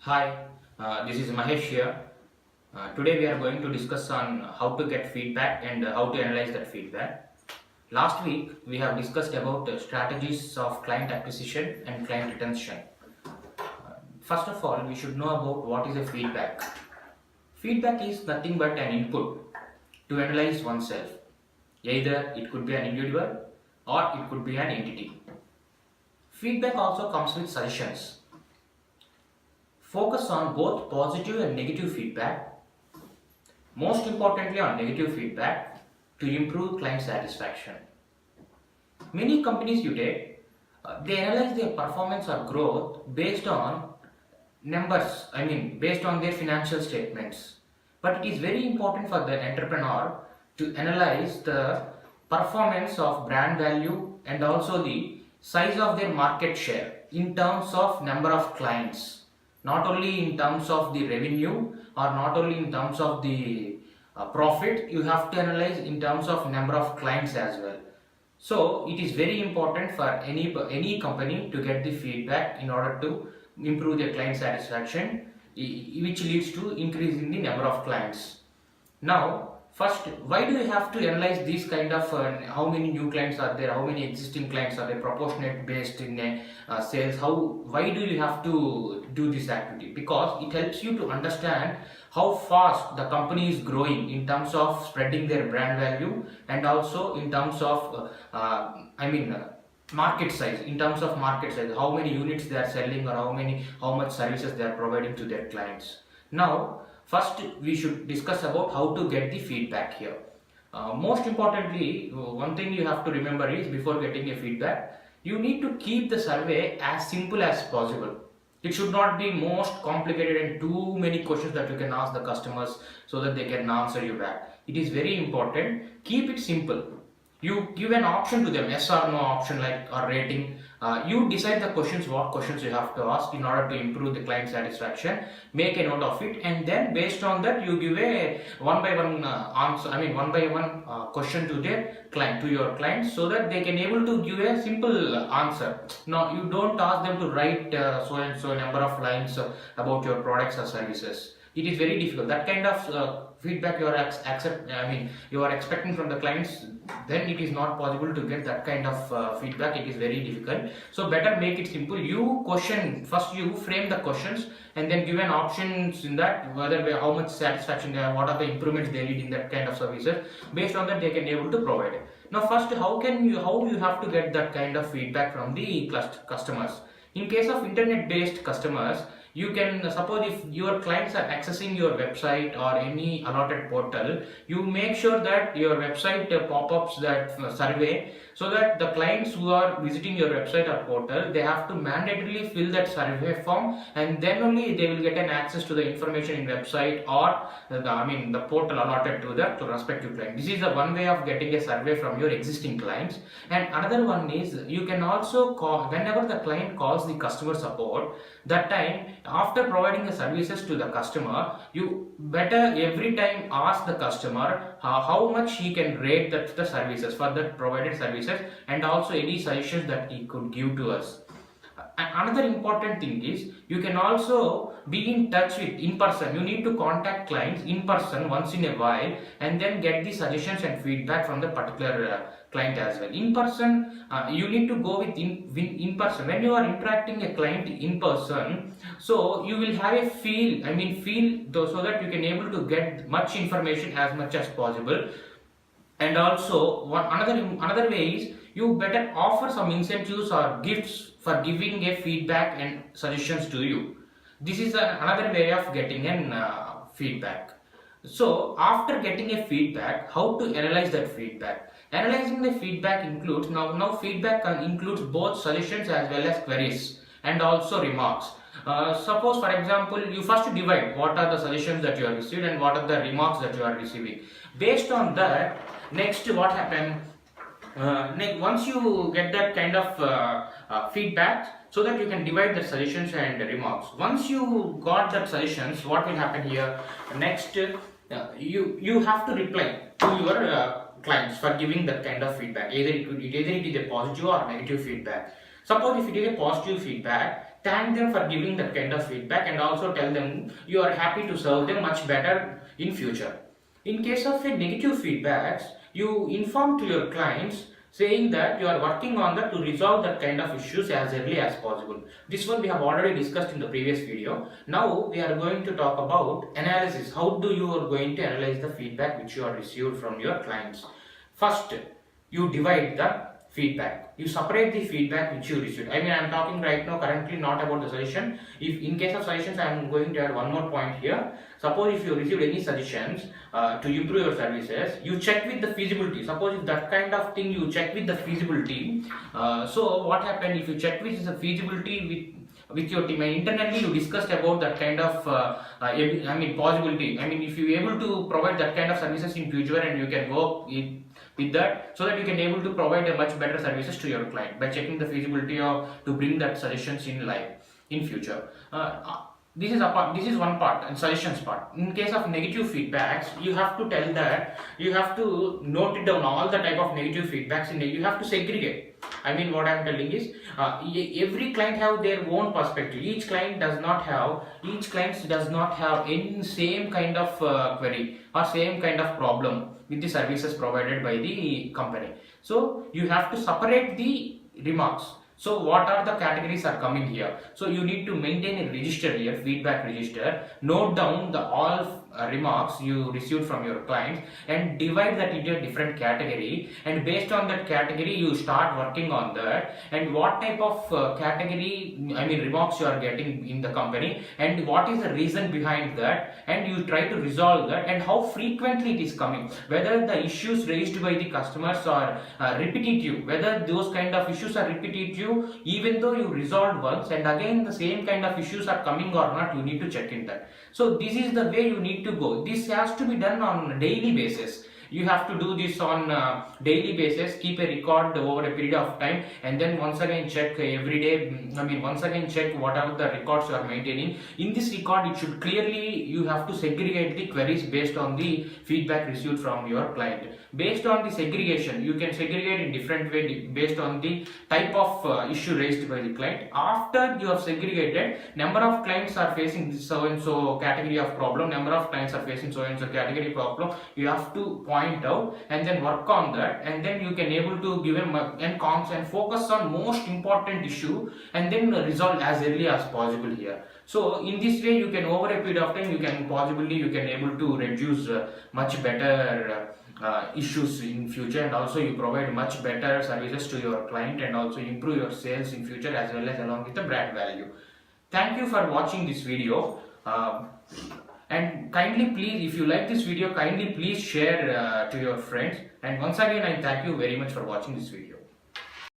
Hi, this is Mahesh here. Today we are going to discuss on how to get feedback and how to analyze that feedback. Last week we have discussed about strategies of client acquisition and client retention. First of all, we should know about what is a feedback. Feedback is nothing but an input to analyze oneself. Either it could be an individual or it could be an entity. Feedback also comes with suggestions. Focus on both positive and negative feedback. Most importantly on negative feedback to improve client satisfaction. Many companies today, they analyze their performance or growth based on numbers, based on their financial statements. But it is very important for the entrepreneur to analyze the performance of brand value and also the size of their market share in terms of number of clients, not only in terms of the revenue or not only in terms of the profit. You have to analyze in terms of number of clients as well. So it is very important for any company to get the feedback in order to improve their client satisfaction, which leads to increasing the number of clients. Now, first, why do you have to analyze these kind of how many new clients are there, how many existing clients are there, proportionate based in sales? Why do you have to do this activity? Because it helps you to understand how fast the company is growing in terms of spreading their brand value and also in terms of market size. In terms of market size, how many units they are selling or how much services they are providing to their clients. Now, first, we should discuss about how to get the feedback here. Most importantly, one thing you have to remember is before getting a feedback, you need to keep the survey as simple as possible. It should not be most complicated and too many questions that you can ask the customers so that they can answer you back. It is very important. Keep it simple. You give an option to them, yes or no option, like or rating. You decide the questions, what questions you have to ask in order to improve the client satisfaction. Make a note of it, and then based on that you give a one by one answer. One by one question to their client, to your clients, so that they can able to give a simple answer. Now you don't ask them to write so and so number of lines about your products or services. It is very difficult. That kind of feedback you are expecting from the clients, then it is not possible to get that kind of feedback. It is very difficult. So better make it simple. You question first, you frame the questions and then give an options in that, whether how much satisfaction they have, what are the improvements they need in that kind of services. Based on that they can able to provide it. Now first, how you have to get that kind of feedback from the customers. In case of internet based customers, you can suppose if your clients are accessing your website or any allotted portal, you make sure that your website pop-ups that survey, so that the clients who are visiting your website or portal, they have to mandatorily fill that survey form, and then only they will get an access to the information in website or the portal allotted to the respective client. This is the one way of getting a survey from your existing clients. And another one is, you can also call whenever the client calls the customer support. That time, after providing the services to the customer, you better every time ask the customer how much he can rate the services for that provided services, and also any suggestions that he could give to us. Another important thing is, you can also be in touch with in person. You need to contact clients in person once in a while and then get the suggestions and feedback from the particular client as well. In person, you need to go with in person. When you are interacting a client in person, so you will have a feel, so that you can able to get much information as much as possible. And also another way is, you better offer some incentives or gifts for giving a feedback and suggestions to you. This is another way of getting an feedback. So after getting a feedback, how to analyze that feedback? Analyzing the feedback includes, now feedback includes both suggestions as well as queries and also remarks. Suppose for example, you first divide what are the suggestions that you have received and what are the remarks that you are receiving. Based on that, next what happen? Once you get that kind of feedback, so that you can divide the suggestions and remarks. Once you got that suggestions, what will happen here? Next, you have to reply to your clients for giving that kind of feedback. Either it is a positive or negative feedback. Suppose if it is a positive feedback, thank them for giving that kind of feedback and also tell them you are happy to serve them much better in future. In case of a negative feedbacks, you inform to your clients saying that you are working on that to resolve that kind of issues as early as possible. This one we have already discussed in the previous video. Now we are going to talk about analysis. How do you are going to analyze the feedback which you are received from your clients? First, you divide the feedback. You separate the feedback which you received. I am talking right now currently not about the suggestion. If in case of suggestions, I am going to add one more point here. Suppose if you received any suggestions to improve your services, you check with the feasibility. Suppose if that kind of thing you check with the feasibility. So what happened if you check with the feasibility with your team and internally you discussed about that kind of possibility. If you able to provide that kind of services in future and you can work with that so that you can able to provide a much better services to your client by checking the feasibility of to bring that suggestions in live in future. This is a part, this is one part and suggestions part. In case of negative feedbacks, you have to tell that you have to note it down all the type of negative feedbacks in you have to segregate. What I am telling is every client have their own perspective. Each client does not have any same kind of query or same kind of problem with the services provided by the company. So you have to separate the remarks. So what are the categories are coming here? So you need to maintain a register here, feedback register, note down the all remarks you received from your clients and divide that into a different category, and based on that category you start working on that and what type of category remarks you are getting in the company and what is the reason behind that, and you try to resolve that and how frequently it is coming, whether the issues raised by the customers are repetitive, whether those kind of issues are repetitive even though you resolved once and again the same kind of issues are coming or not, you need to check in that. So this is the way you need to go. This has to be done on a daily basis. You have to do this on daily basis, keep a record over a period of time and then once again check every day. Once again check what are the records you are maintaining. In this record it should clearly, you have to segregate the queries based on the feedback received from your client. Based on the segregation, you can segregate in different way based on the type of issue raised by the client. After you have segregated, number of clients are facing this so and so category of problem, number of clients are facing so and so category problem, you have to point out and then work on that, and then you can able to give them and focus on most important issue and then resolve as early as possible here. So in this way you can over a period of time you can able to reduce much better issues in future, and also you provide much better services to your client and also improve your sales in future as well as along with the brand value. Thank you for watching this video. And kindly please, if you like this video, kindly please share to your friends, and once again I thank you very much for watching this video.